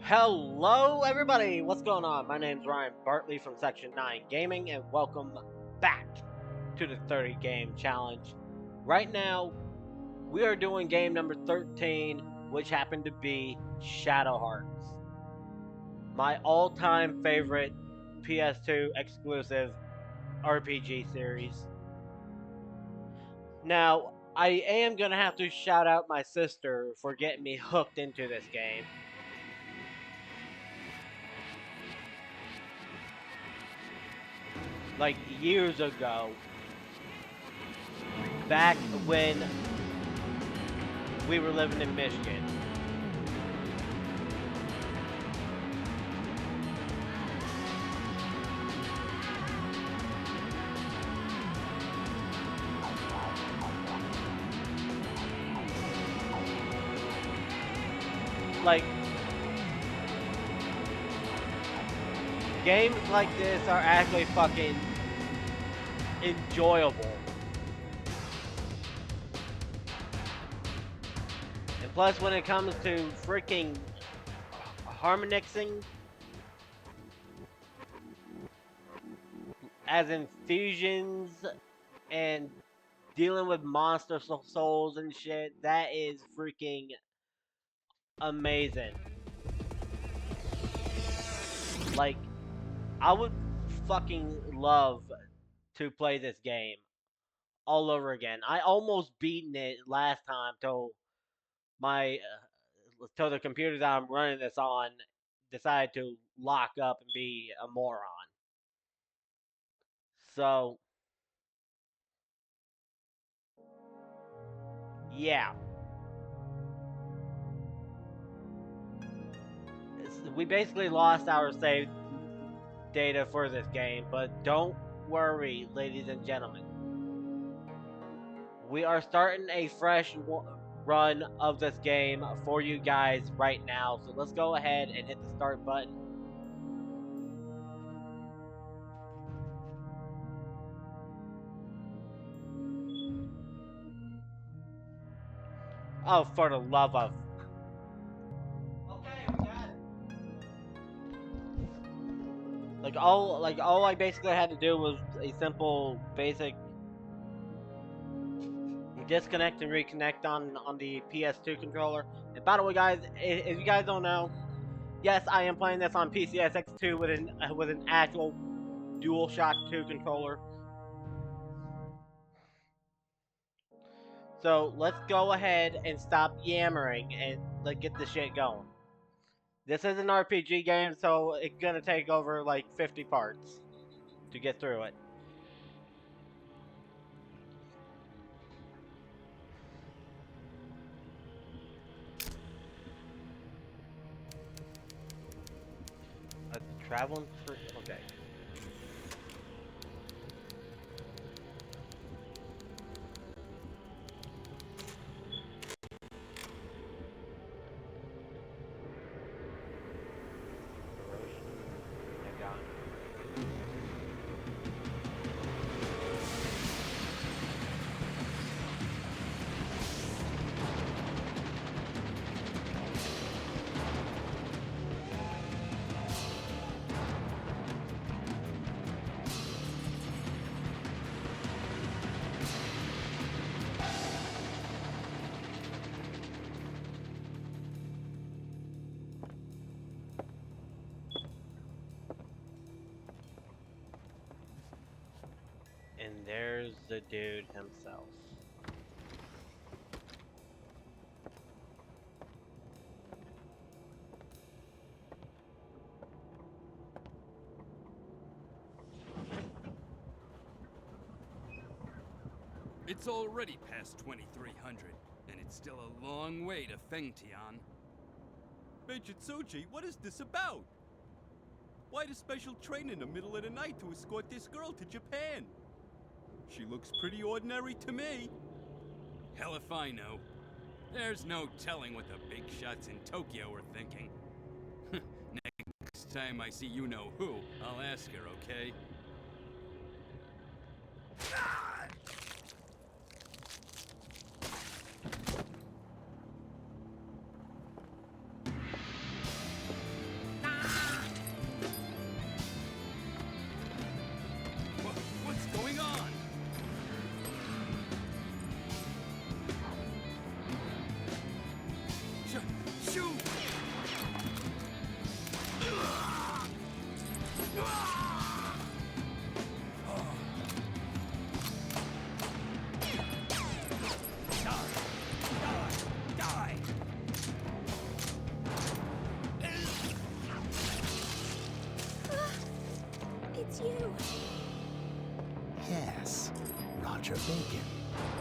Hello everybody, what's going on? My name's Ryan Bartley from Section 9 Gaming and welcome back to the 30 game challenge. Right now, we are doing game number 13, which happened to be Shadow Hearts. My all-time favorite PS2 exclusive RPG series. Now, I am going to have to shout out my sister for getting me hooked into this game. Like years ago, back when we were living in Michigan. Like, games like this are actually fucking enjoyable. And plus, when it comes to freaking harmonixing, as in fusions and dealing with monster souls and shit, that is freaking amazing. Like, I would fucking love to play this game all over again. I almost beaten it last time till till the computer that I'm running this on decided to lock up and be a moron. So, yeah. We basically lost our save data for this game, but don't worry, ladies and gentlemen. We are starting a fresh run of this game for you guys right now, so let's go ahead and hit the start button. Oh, for the love of... Okay, we got it. All I basically had to do was a simple, basic disconnect and reconnect on the PS2 controller. And by the way, guys, if you guys don't know, yes, I am playing this on PCSX2 with an actual DualShock 2 controller. So let's go ahead and stop yammering and let's get this shit going. This is an RPG game, so it's gonna take over like 50 parts to get through it. Traveling for... okay. And there's the dude himself. It's already past 2300, and it's still a long way to Fengtian. Major Tsuji, what is this about? Why the special train in the middle of the night to escort this girl to Japan? She looks pretty ordinary to me. Hell if I know. There's no telling what the big shots in Tokyo are thinking. Next time I see you-know-who, I'll ask her, okay?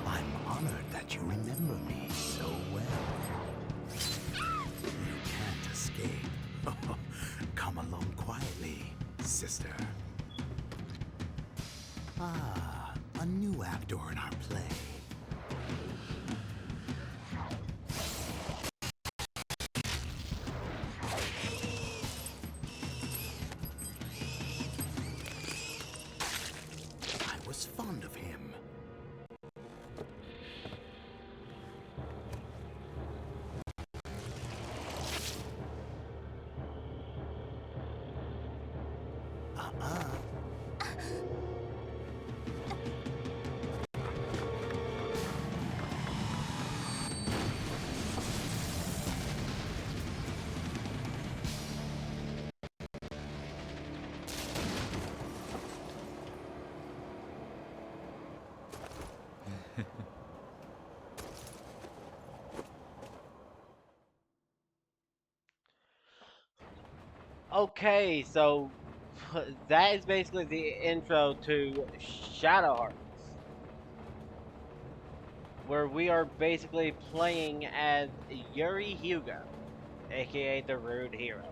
I'm honored that you remember me so well. You can't escape. Come along quietly, sister. Ah, a new actor in our play. I was fond of him. Okay, so that is basically the intro to Shadow Hearts, where we are basically playing as Yuri Hugo, aka the Rude Hero.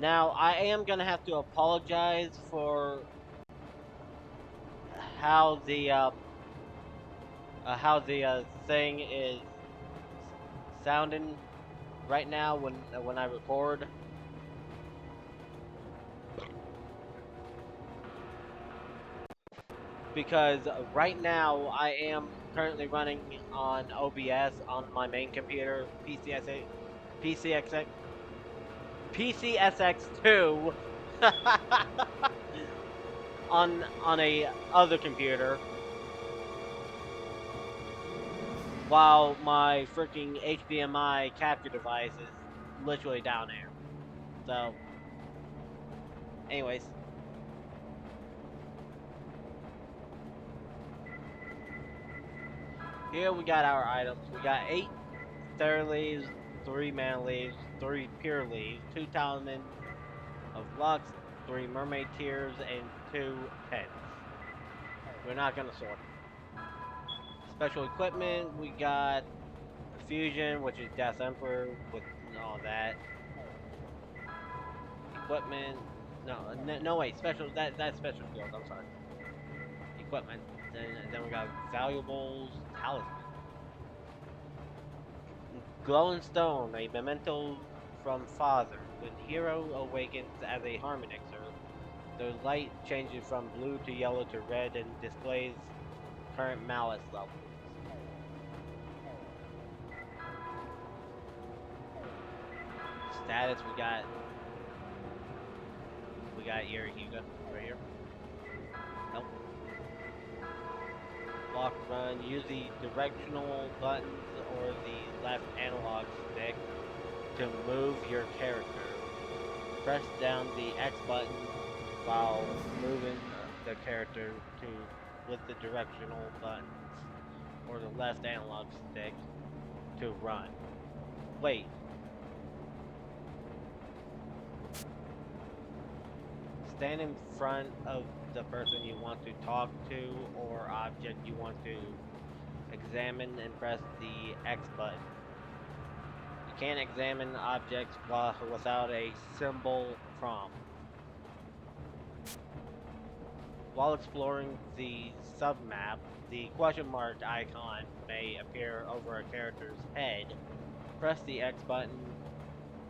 Now, I am gonna have to apologize for how the thing is sounding right now when I record. Because right now I am currently running on OBS on my main computer, PCSX2 on a other computer, while my freaking HDMI capture device is literally down there. So, anyways. Here we got our items. We got 8 Thera leaves, 3 mana leaves, 3 pure leaves, 2 talisman of lux, 3 mermaid tears, and 2 pets. We're not gonna sort them. Special equipment, we got fusion, which is Death Emperor with all that. Equipment, no wait, special, that's special skills, I'm sorry. Equipment, then we got valuables, talisman. Glowing stone, a memento from father. When hero awakens as a harmonixer, the light changes from blue to yellow to red and displays current malice levels. Status, we got Yuri Hugo right here. Nope. Walk, run, use the directional buttons or the left analog stick to move your character. Press down the X button while moving the character with the directional buttons or the left analog stick to run. Wait. Stand in front of the person you want to talk to or object you want to examine and press the X button. You can't examine objects without a symbol prompt. While exploring the submap, the question mark icon may appear over a character's head. Press the X button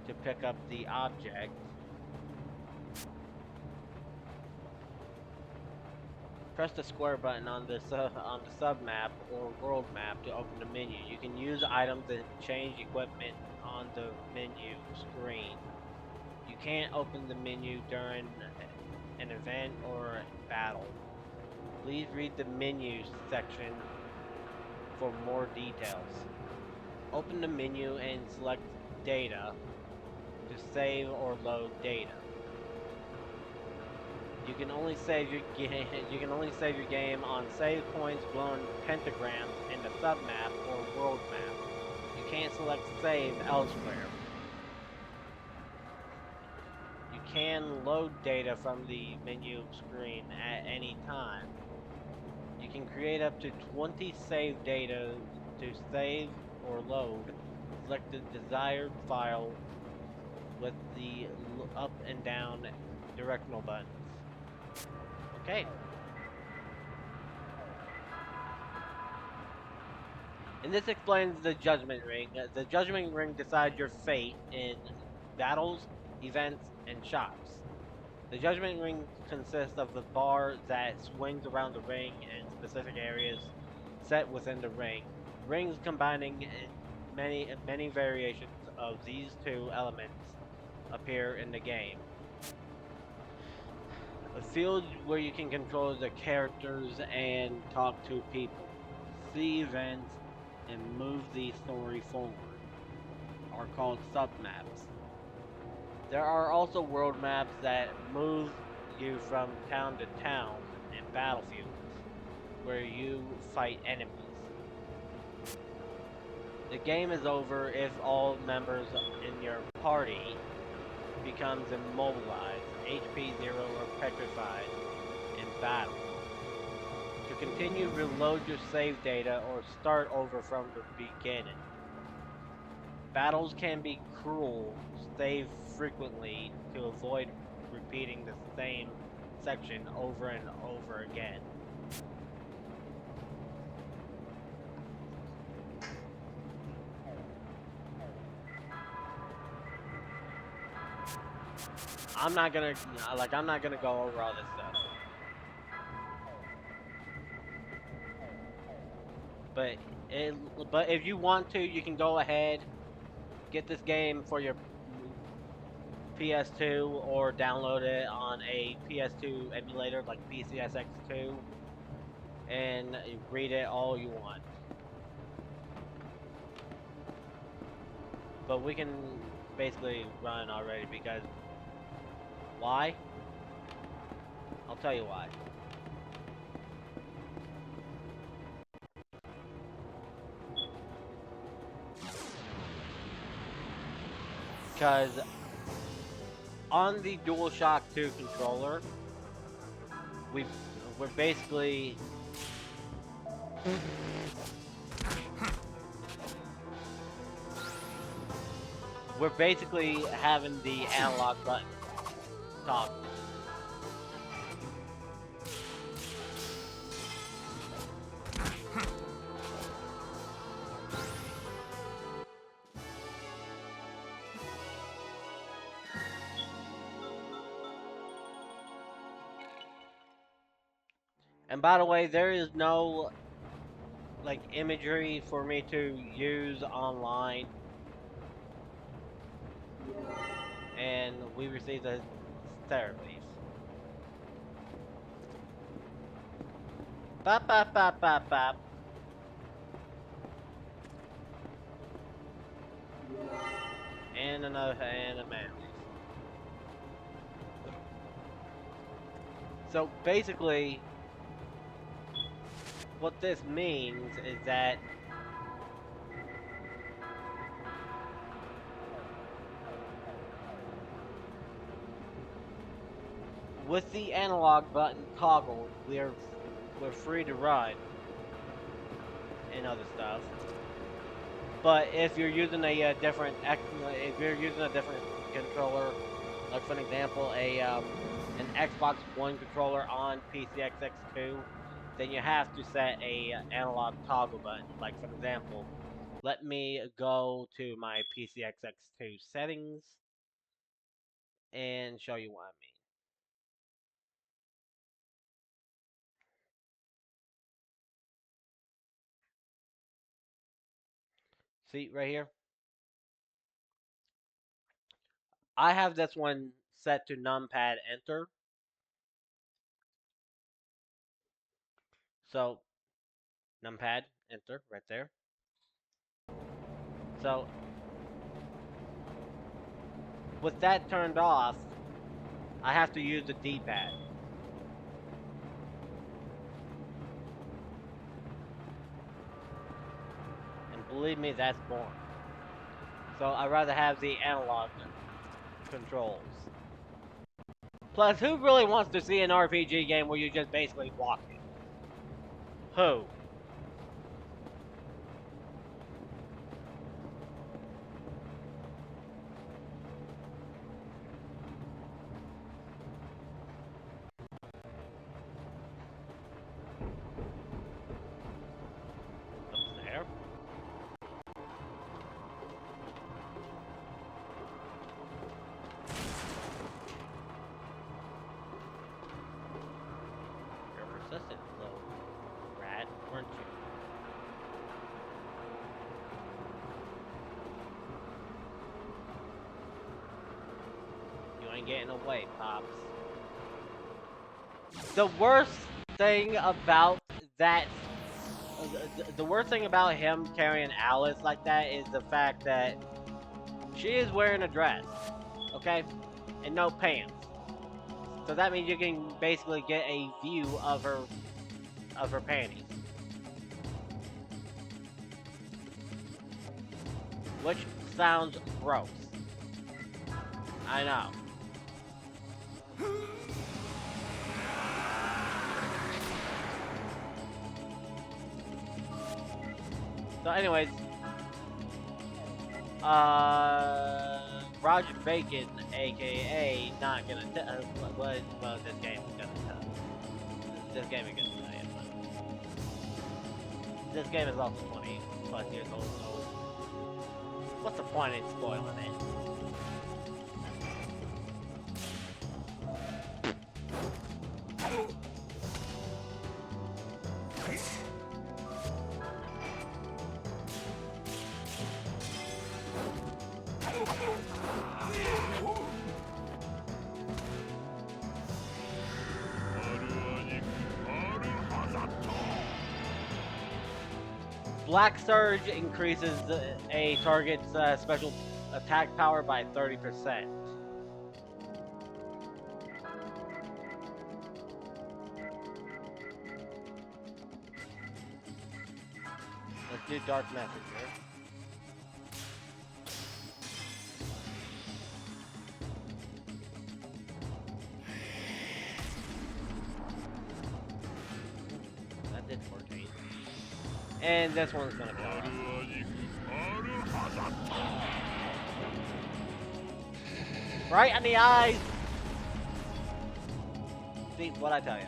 to pick up the object. Press the square button on the submap or world map to open the menu. You can use items and change equipment on the menu screen. You can't open the menu during an event or battle. Please read the menu section for more details. Open the menu and select data to save or load data. You can only save your game on save points, glowing pentagrams in the submap or world map. You can't select save elsewhere. You can load data from the menu screen any time. You can create up to 20 save data to save or load. Select the desired file with the up and down directional buttons. Okay. And this explains the Judgment Ring. The Judgment Ring decides your fate in battles, events, and shops. The Judgment Ring consists of the bar that swings around the ring in specific areas set within the ring. Rings combining many variations of these two elements appear in the game. A field where you can control the characters and talk to people, see events, and move the story forward are called submaps. There are also world maps that move you from town to town and battlefields where you fight enemies. The game is over if all members in your party becomes immobilized, HP 0 or petrified in battle. To continue, reload your save data or start over from the beginning. Battles can be cruel, save frequently to avoid repeating the same section over and over again. I'm not gonna go over all this stuff. But if you want to, you can go ahead, get this game for your PS2 or download it on a PS2 emulator like PCSX2 and read it all you want. But we can basically run already because why? I'll tell you why. Because on the DualShock 2 controller, we're basically having the analog button toggle. And by the way, there is no like imagery for me to use online. And we received the therapies. Bop bop bop bop bop. And another man. So basically, what this means is that with the analog button toggled, we're free to run and other stuff. But if you're using a different controller, like for an example, an Xbox One controller on PCXX2, then you have to set a analog toggle button. Like for example, let me go to my PCXX2 settings and show you what I mean. See right here? I have this one set to numpad enter. So, numpad enter right there. So, with that turned off, I have to use the D-pad. And believe me, that's boring. So I'd rather have the analog controls. Plus, who really wants to see an RPG game where you just basically walking? Who? Up there. You're persistent, little rat, weren't you? You ain't getting away, Pops. The worst thing about that, the worst thing about him carrying Alice like that is the fact that she is wearing a dress, okay, and no pants. So that means you can basically get a view of her panties, which sounds gross. I know. So anyways, Roger Bacon, aka not gonna well, this game is gonna this game is gonna tell you, but this game is also 20 plus years old, so what's the point in spoiling it? Black Surge increases a target's special attack power by 30%. Let's do Dark Messenger. That did 14. And this one's gonna kill us. Right on the eyes! See, what'd I tell you?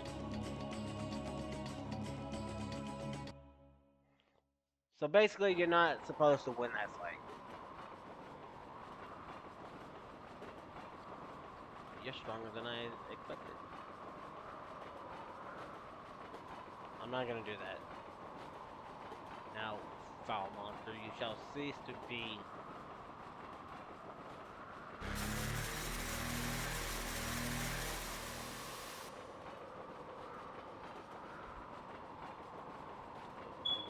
So basically, you're not supposed to win that fight. You're stronger than I expected. I'm not gonna do that. Now, foul monster, you shall cease to be.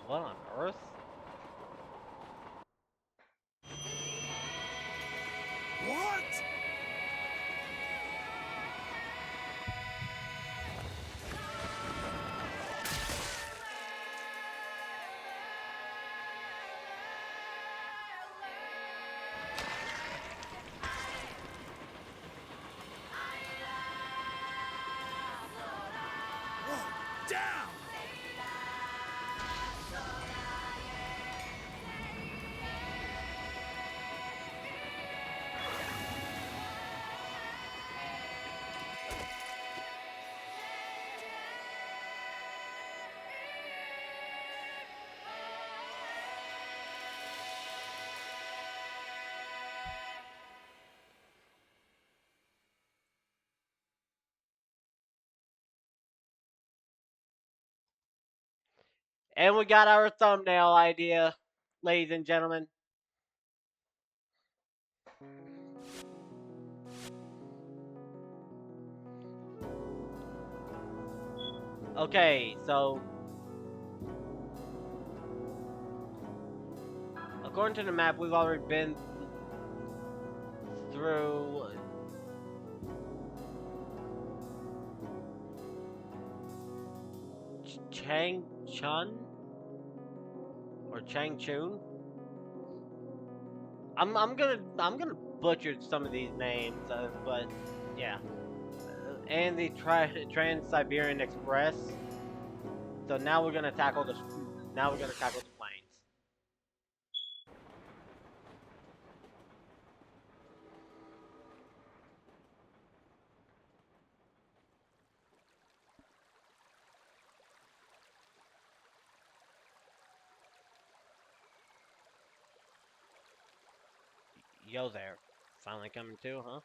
What on earth? What? Down! And we got our thumbnail idea, ladies and gentlemen. Okay, so according to the map, we've already been through Changchun or Changchun. I'm gonna butcher some of these names, but yeah, and the Trans-Siberian Express. So now we're gonna tackle the planes. Yo there, finally coming to, huh?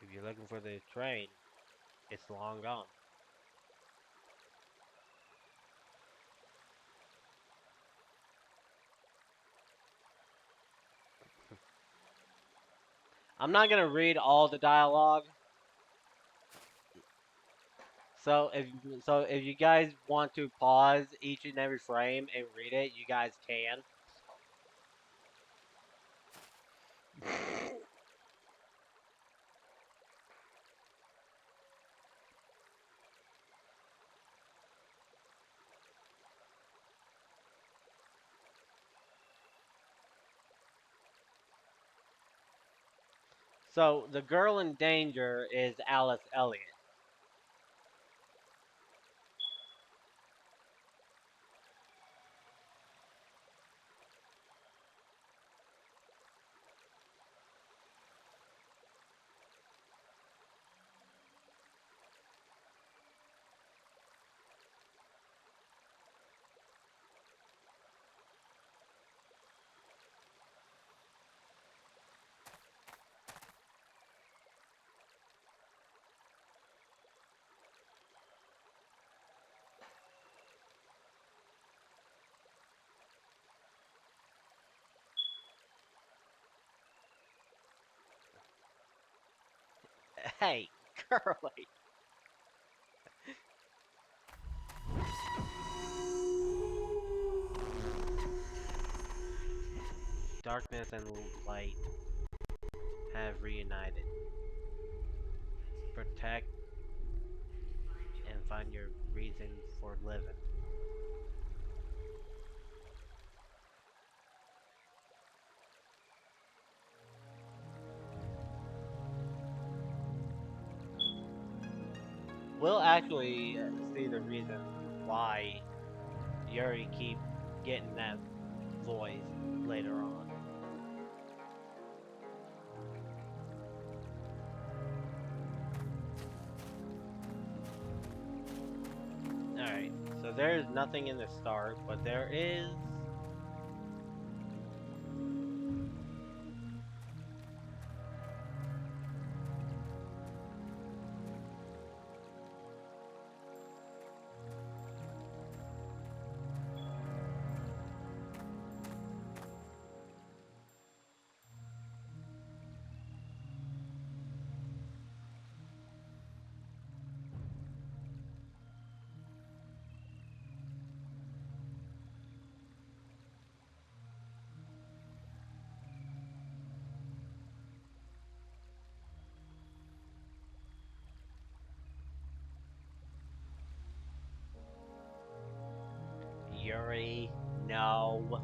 If you're looking for the train, it's long gone. I'm not gonna read all the dialogue. So if you guys want to pause each and every frame and read it, you guys can. So the girl in danger is Alice Elliott. Hey, girlie. Darkness and light have reunited. Protect and find your reason for living. We'll actually see the reason why Yuri keep getting that voice later on. Alright, so there's nothing in the start, but there is... Yuri, no.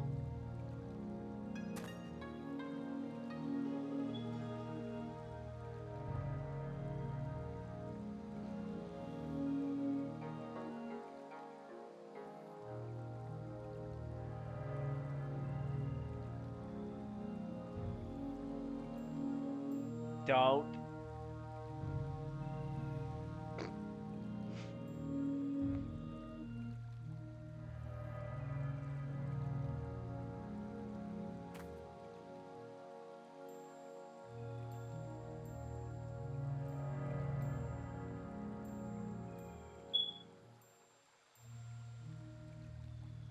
Don't.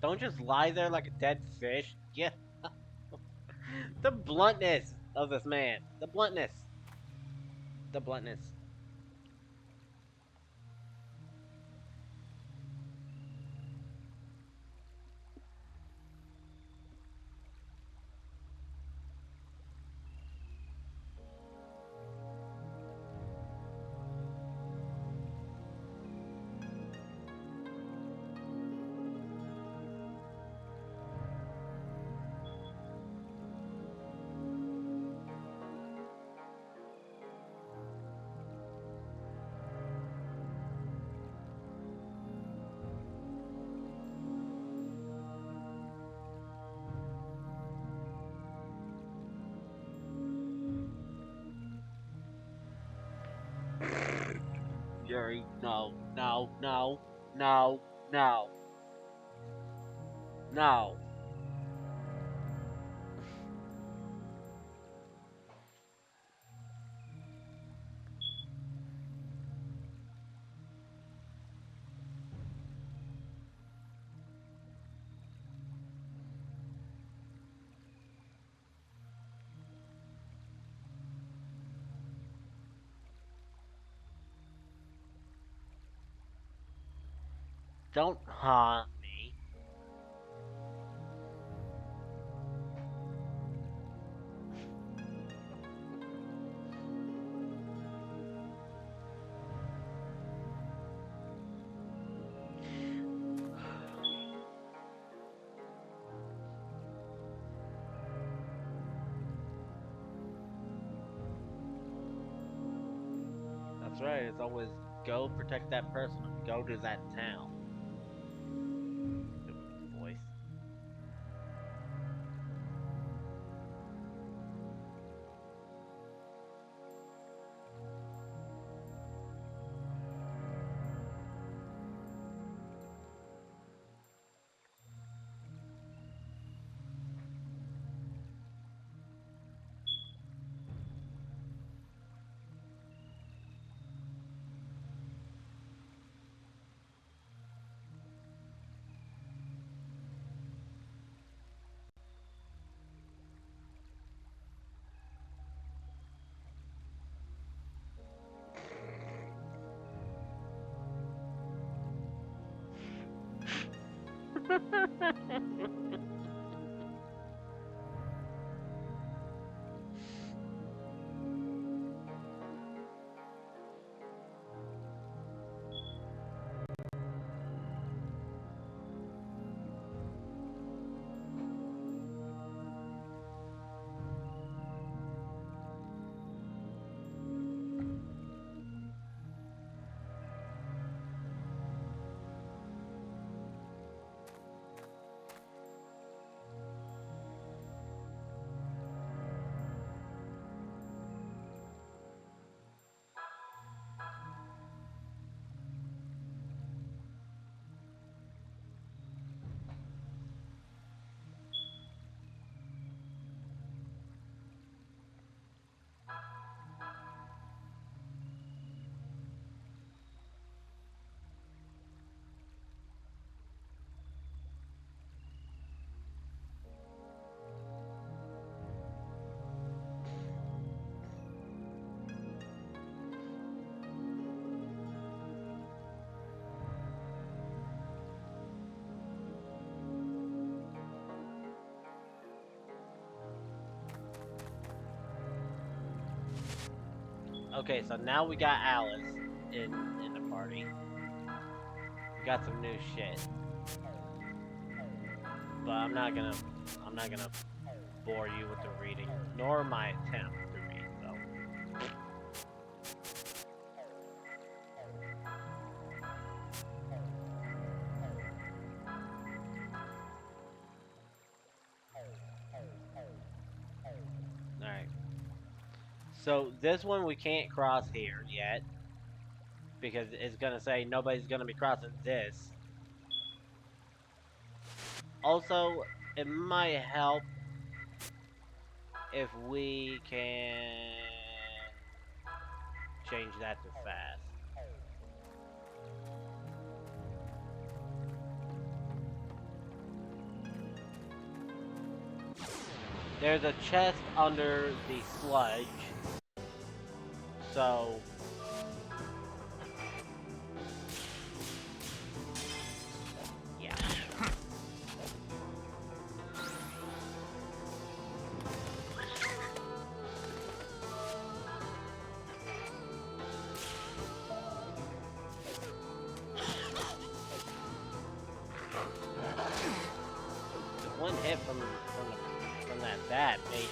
Don't just lie there like a dead fish. Yeah. The bluntness of this man. The bluntness. The bluntness. Jerry. No, no, no, no, no, no. Don't haunt me. That's right, it's always go protect that person, go to that town. Stupid voice. Okay, so now we got Alice in the party. We got some new shit. But I'm not gonna bore you with the reading, nor my attempt to read, so. Alright. So this one we can't cross here yet. Because it's gonna say nobody's gonna be crossing this. Also, it might help if we can change that to fast. There's a chest under the sludge. So yeah. One hit from that bat, mate.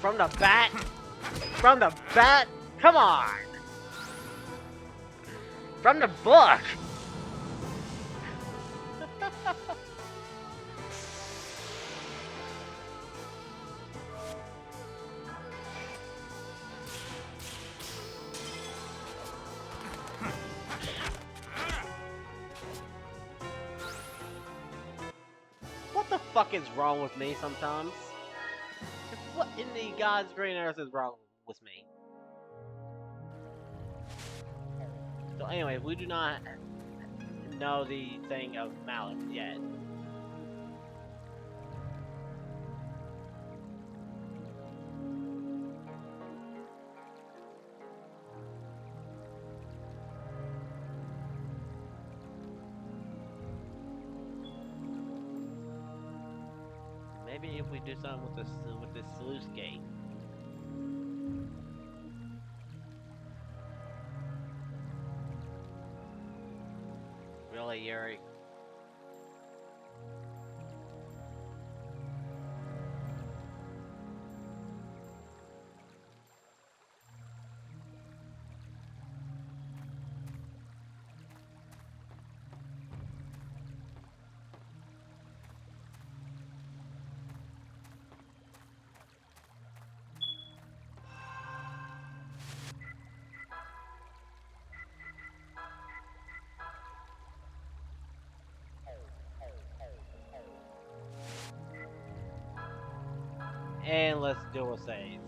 From the bat? From the bat? Come on! From the book! fuck is wrong with me sometimes? What in the God's green earth is wrong with me? So anyway, we do not know the thing of malice yet. Maybe if we do something with this sluice gate. Really, Yuri? And let's do a save.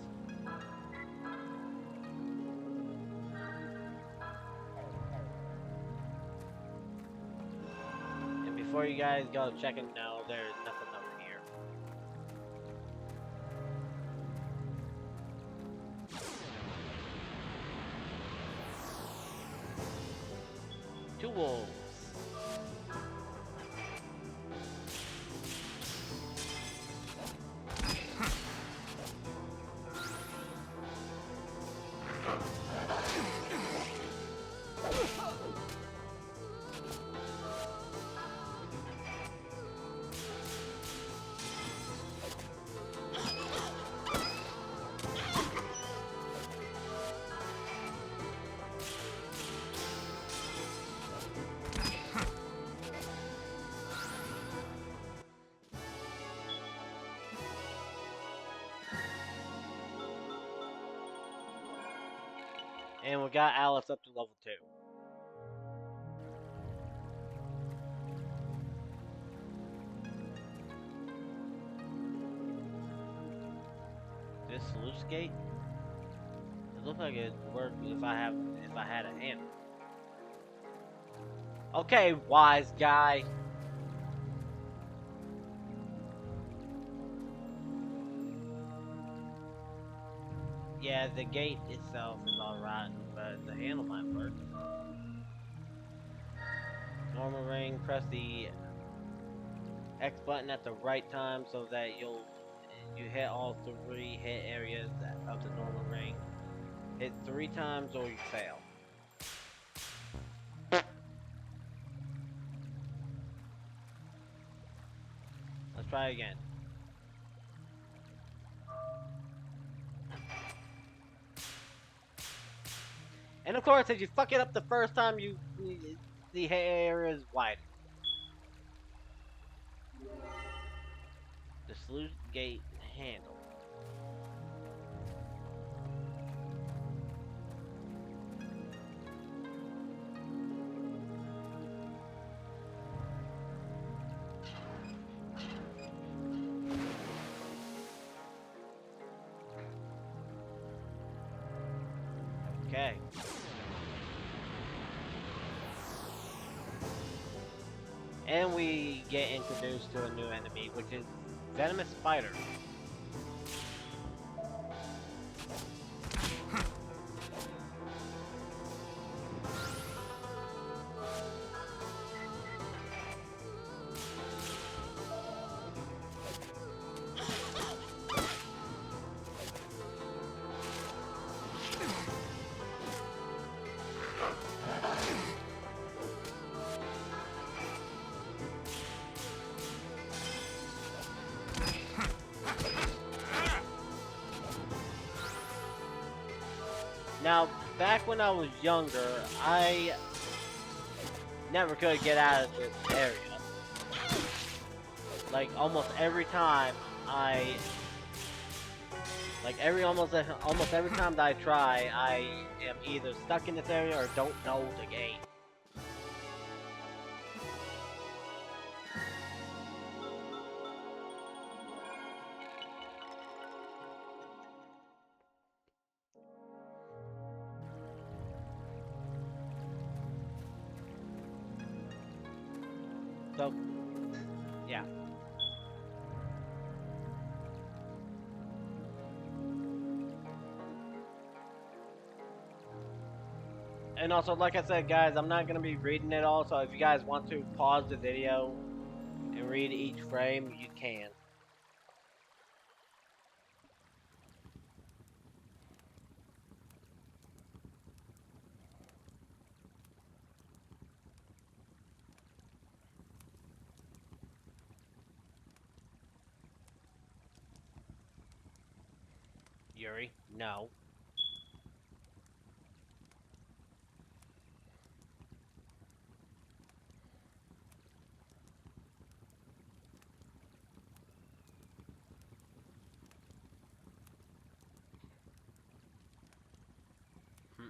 And before you guys go checking, no, there's nothing over here. Two wolves. And we got Alice up to level 2. This sluice gate? It looks like it worked if I had a handle. Okay, wise guy. Yeah, the gate itself is alright, but the handle might work. Normal ring, press the X button at the right time so that you hit all 3 hit areas of the normal ring. Hit 3 times or you fail. Let's try again. And of course, if you fuck it up the first time, the hit area is wide. The sluice gate handle. Okay. And we get introduced to a new enemy, which is Venomous Spider. Now, back when I was younger, I never could get out of this area. Like, almost every time almost every time that I try, I am either stuck in this area or don't know the game. So, yeah. And also, like I said, guys, I'm not going to be reading it all, so if you guys want to pause the video and read each frame, you can. Yuri, no. Hmm.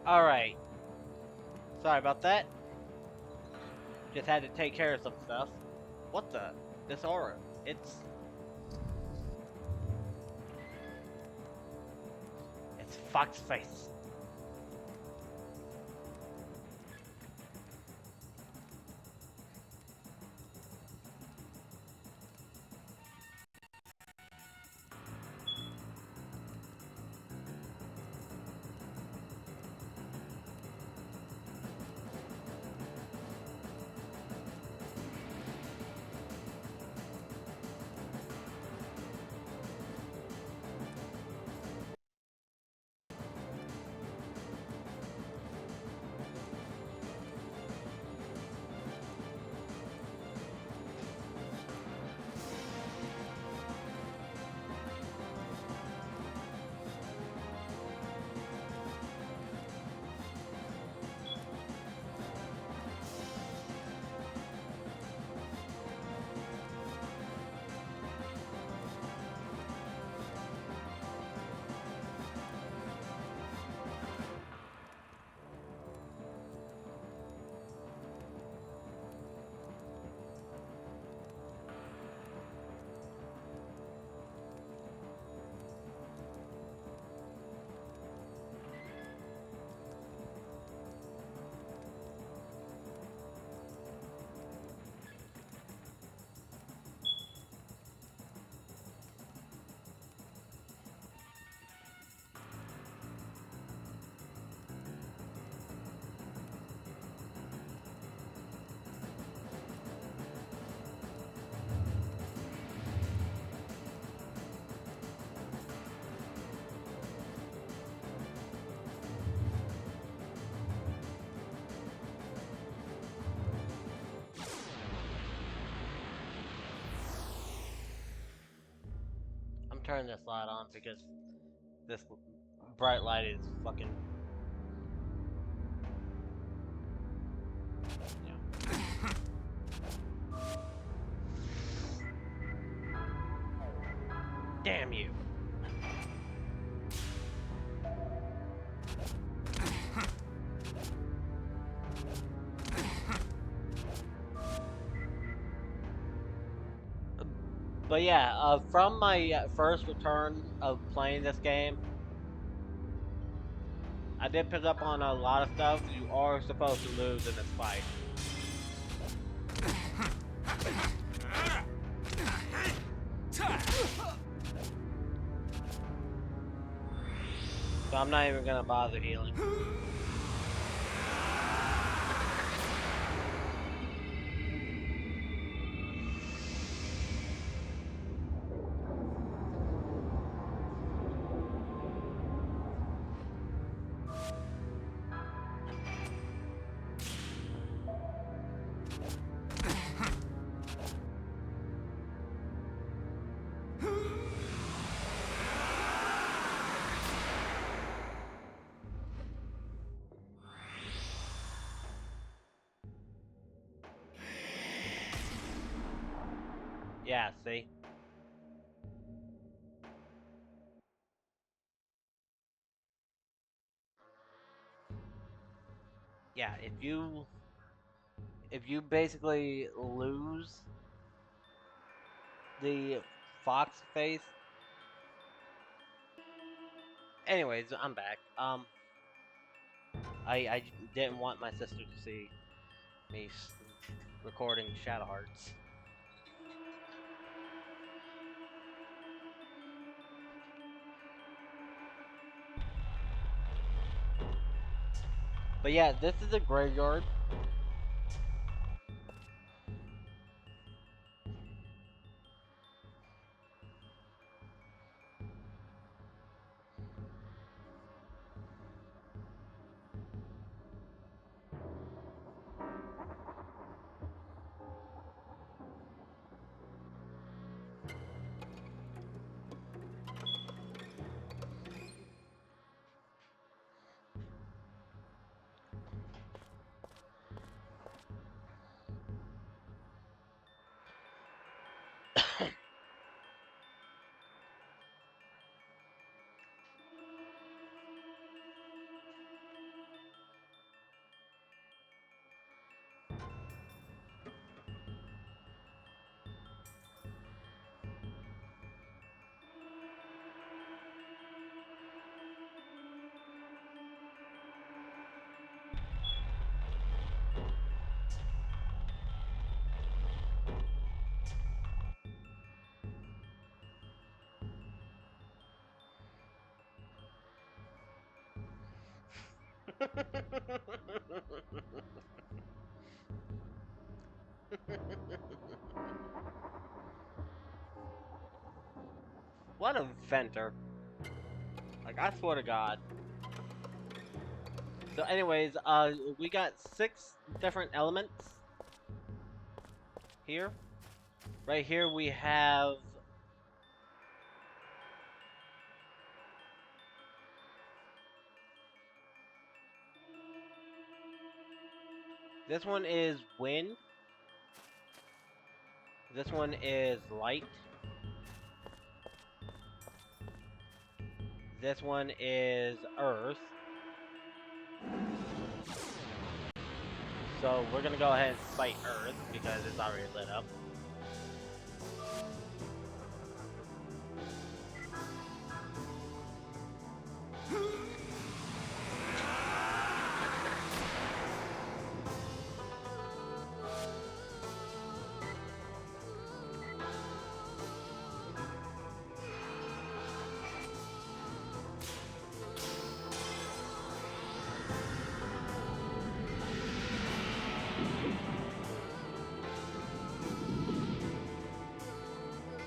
Alright. Sorry about that. Just had to take care of some stuff. What the? This aura. It's Fox Face. I'm turning this light on because this bright light is fucking. Yeah. Damn you. But yeah, from my first return of playing this game, I did pick up on a lot of stuff. You are supposed to lose in this fight. So I'm not even gonna bother healing. Yeah, see? Yeah, if you basically lose the fox face. Anyways, I'm back. I didn't want my sister to see me recording Shadow Hearts. But yeah, this is a graveyard. What a inventor. Like, I swear to God. So anyways, we got 6 different elements here. Right here we have this one is wind. This one is light. This one is earth. So we're gonna go ahead and fight earth because it's already lit up.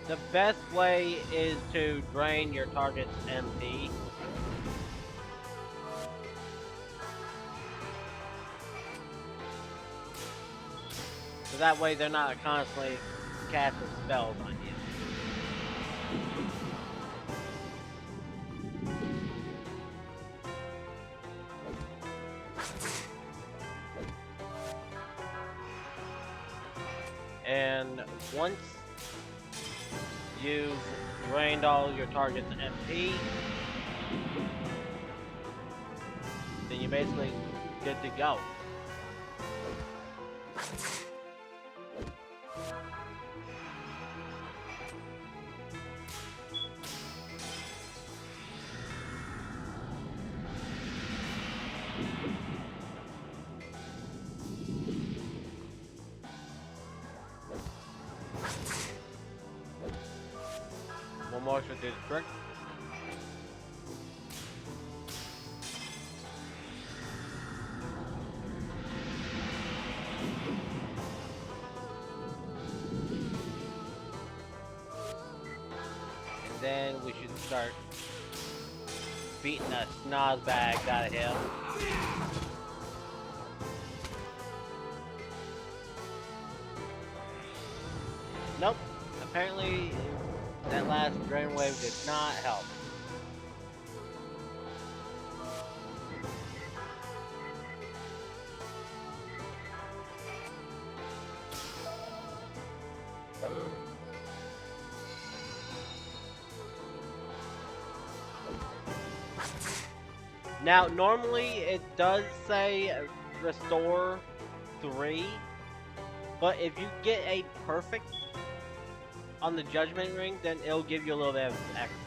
The best way is to drain your target's MP. So that way they're not constantly casting spells on you. And once you've drained all your target's MP, then you're basically good to go. One more should do the trick. And then we should start beating the snozbags out of him. Nope. Apparently, that last drain wave did not help. Now, normally it does say restore 3, but if you get a perfect on the judgment ring, then it'll give you a little bit of extra.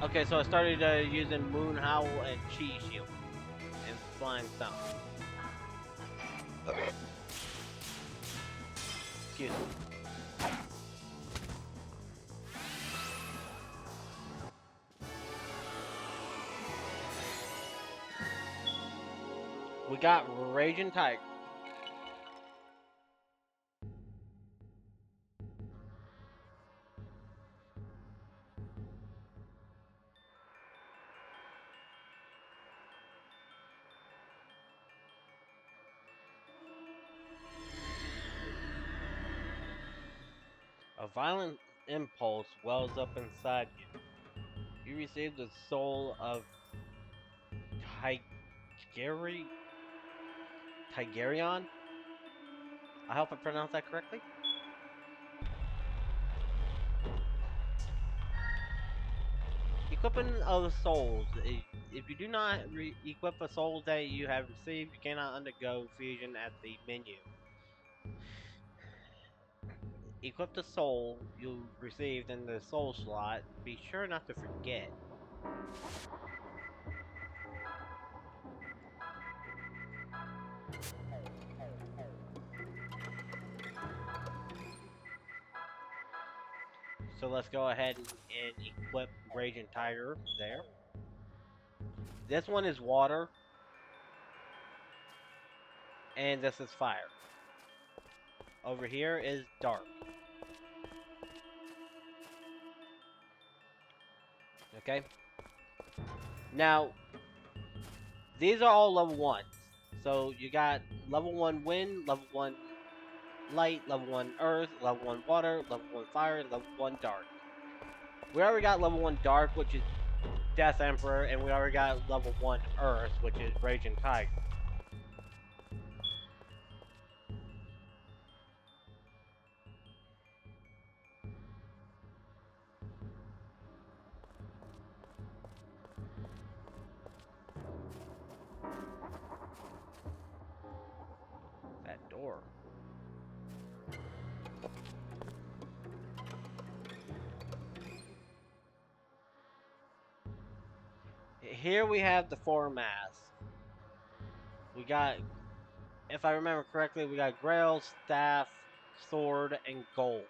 Okay, so I started using Moon Howl and Chi Shield and Flying Stone. Excuse me. We got Raging Tiger. A violent impulse wells up inside you. You receive the soul of Tigerion? I hope I pronounced that correctly. Equipping of souls. If you do not equip a soul that you have received, you cannot undergo fusion at the menu. Equip the soul you received in the soul slot. Be sure not to forget. So let's go ahead and equip Raging Tiger there. This one is water. And this is fire. Over here is dark. Okay. Now, these are all level 1s. So you got level 1 wind, level 1 light, level 1 earth, level 1 water, level 1 fire, level 1 dark. We already got level 1 dark, which is Death Emperor, and we already got level 1 earth, which is Raging Tiger. That door. Here we have the 4 masks. We got, if I remember correctly, we got Grail, Staff, Sword, and Gold.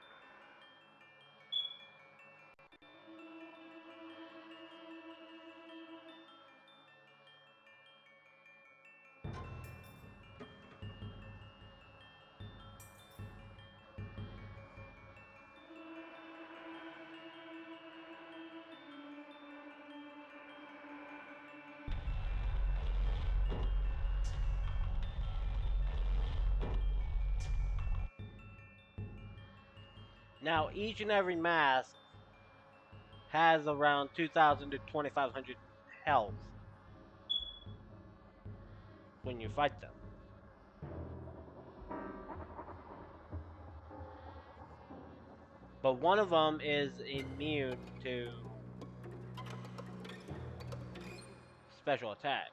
Now, each and every mask has around 2,000 to 2,500 health when you fight them. But one of them is immune to special attacks.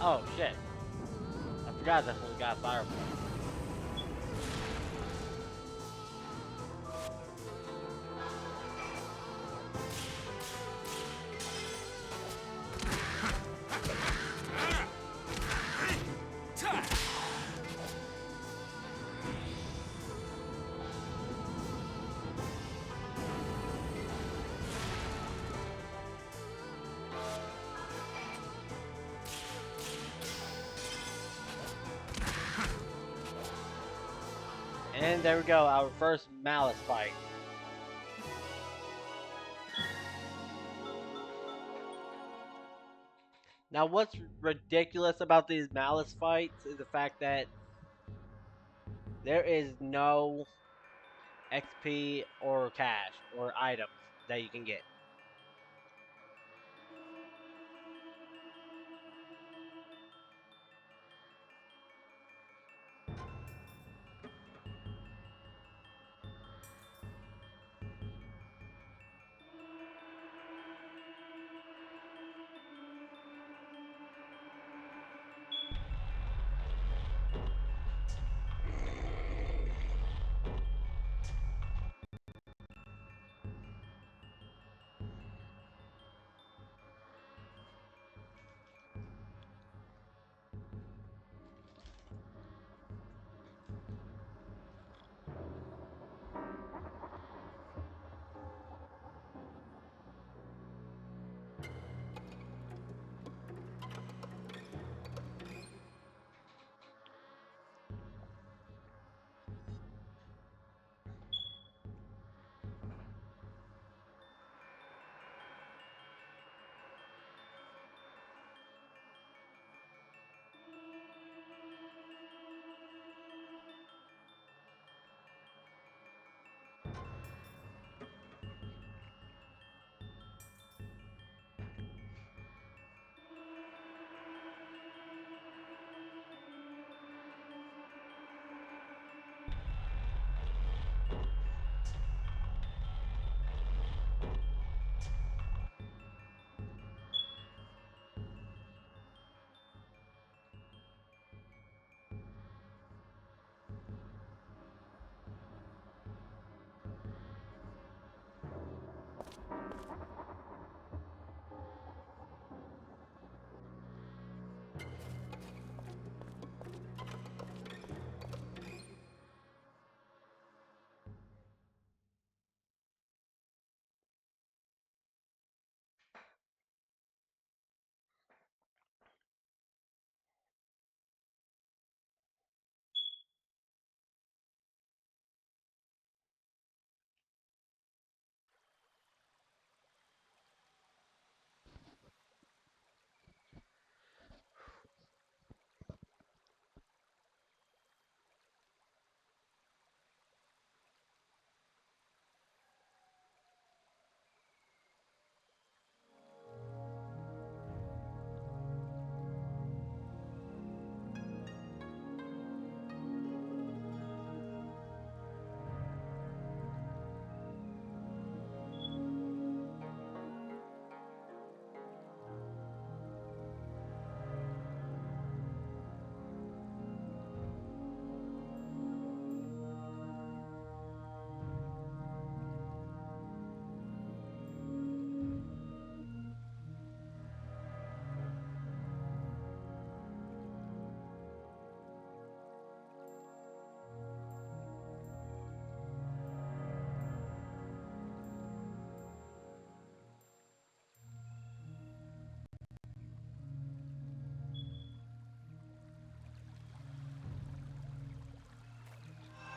Oh shit. I forgot that's when we got Fireball. And there we go, our first Malice fight. Now what's ridiculous about these Malice fights is the fact that There is no XP or cash or items that you can get.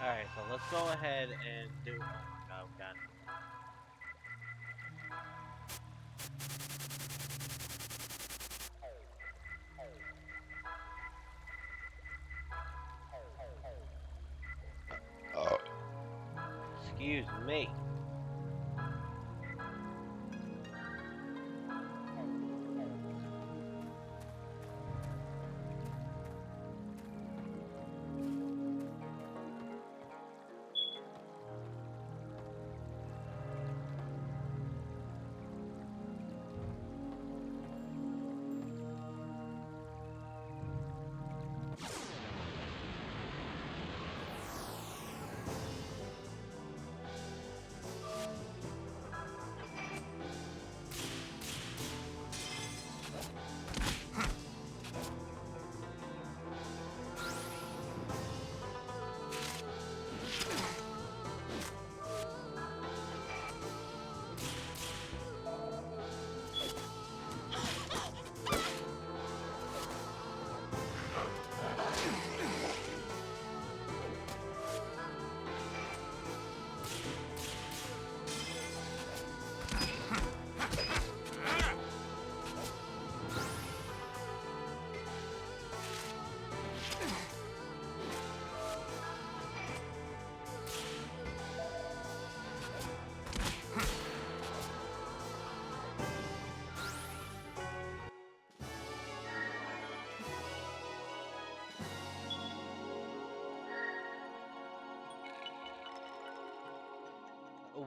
Alright, so let's go ahead and do. Oh, God. Excuse me.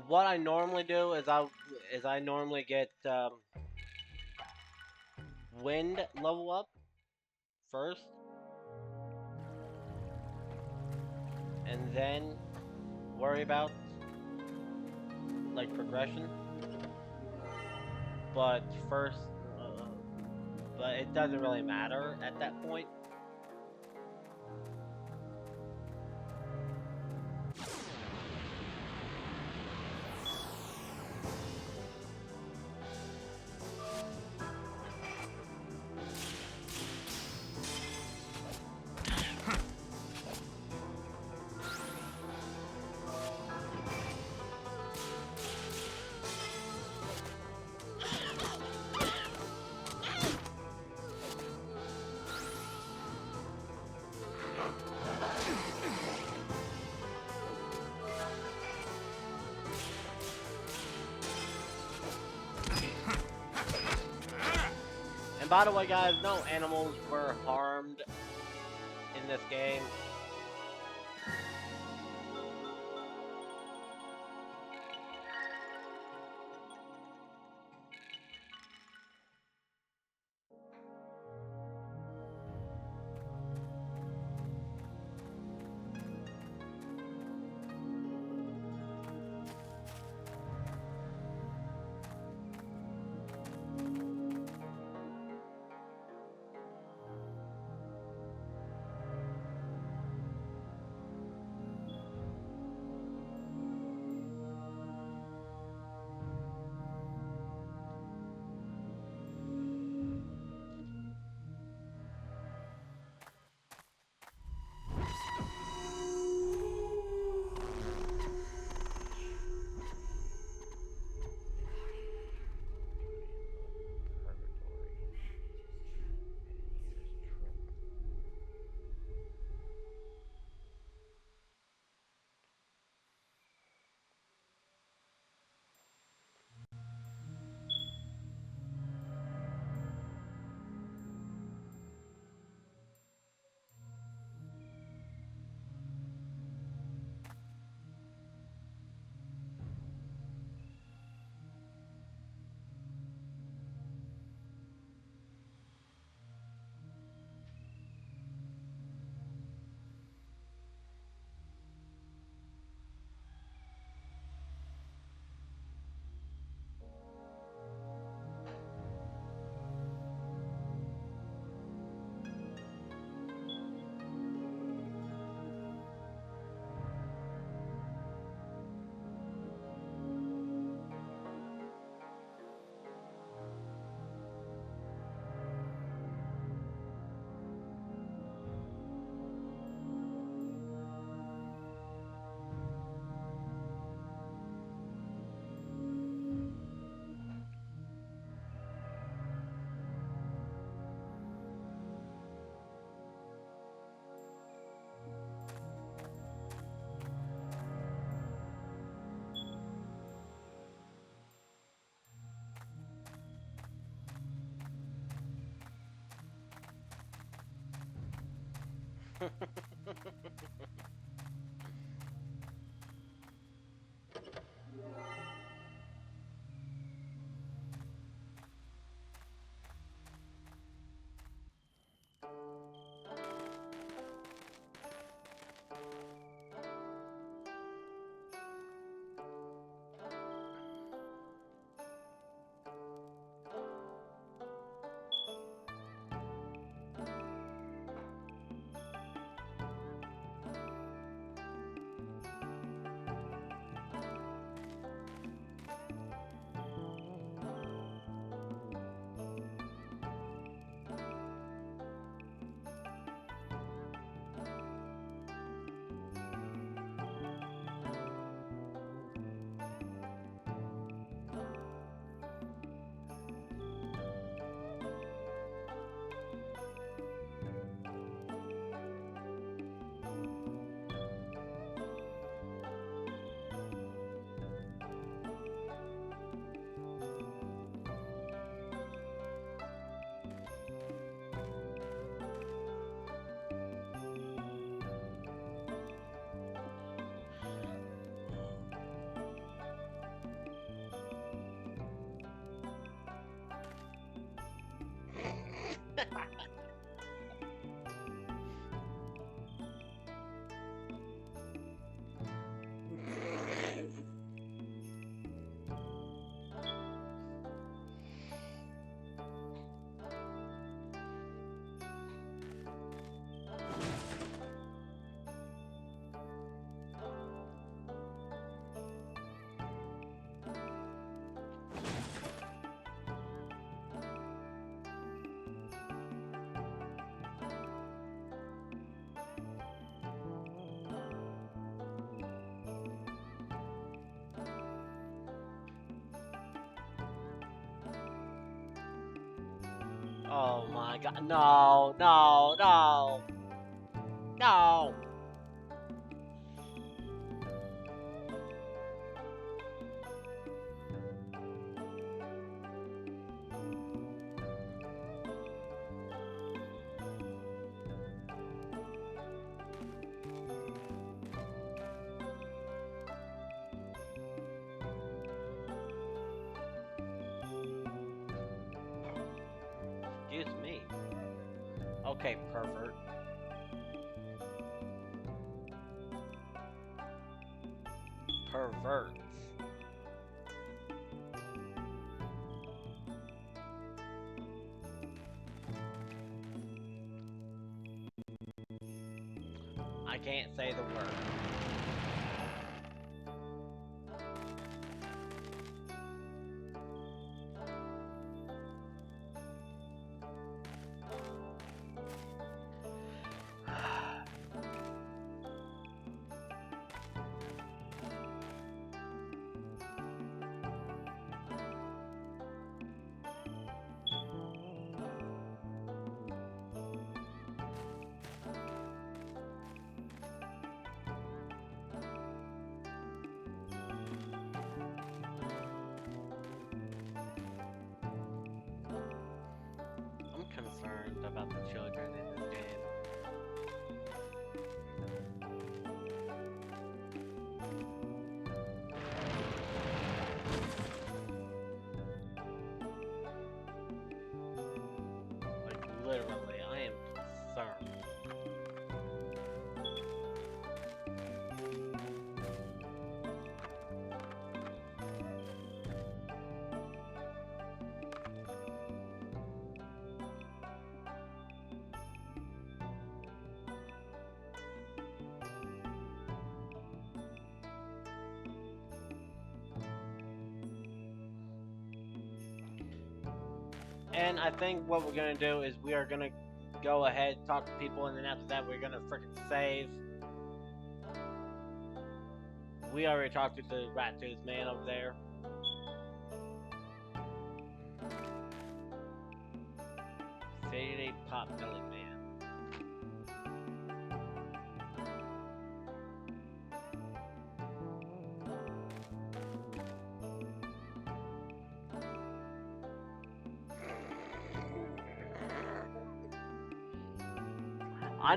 what I normally do is I normally get wind level up first, and then worry about like progression. But first, but it doesn't really matter at that point. And by the way, guys, no animals were harmed in this game. Oh my god. No, no, no. No. Excuse me. Okay, pervert. Perverts. I can't say the word. I'm concerned about the children in this game. Like, literally, I am concerned. And I think what we're gonna do is we are gonna go ahead, talk to people, and then after that we're gonna freaking save. We already talked to the rat tooth man over there. Faded pop belly man. I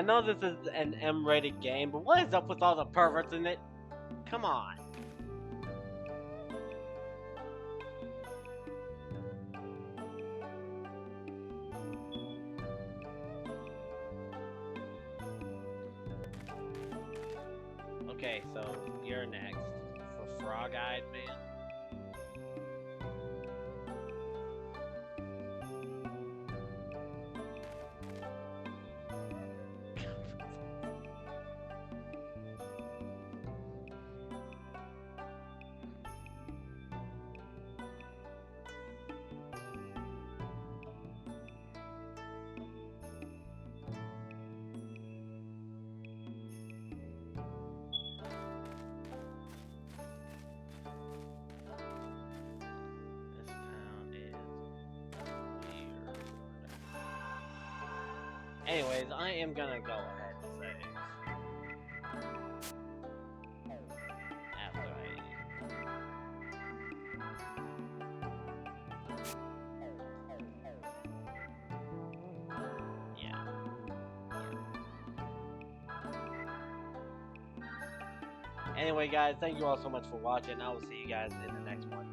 know this is an M-rated game, but what is up with all the perverts in it? Come on. Okay, so you're next. For Frog-Eyed Man. This town is weird. Anyways, I am gonna go ahead and save. After yeah. Anyway, guys, thank you all so much for watching. I will see you guys in the next one.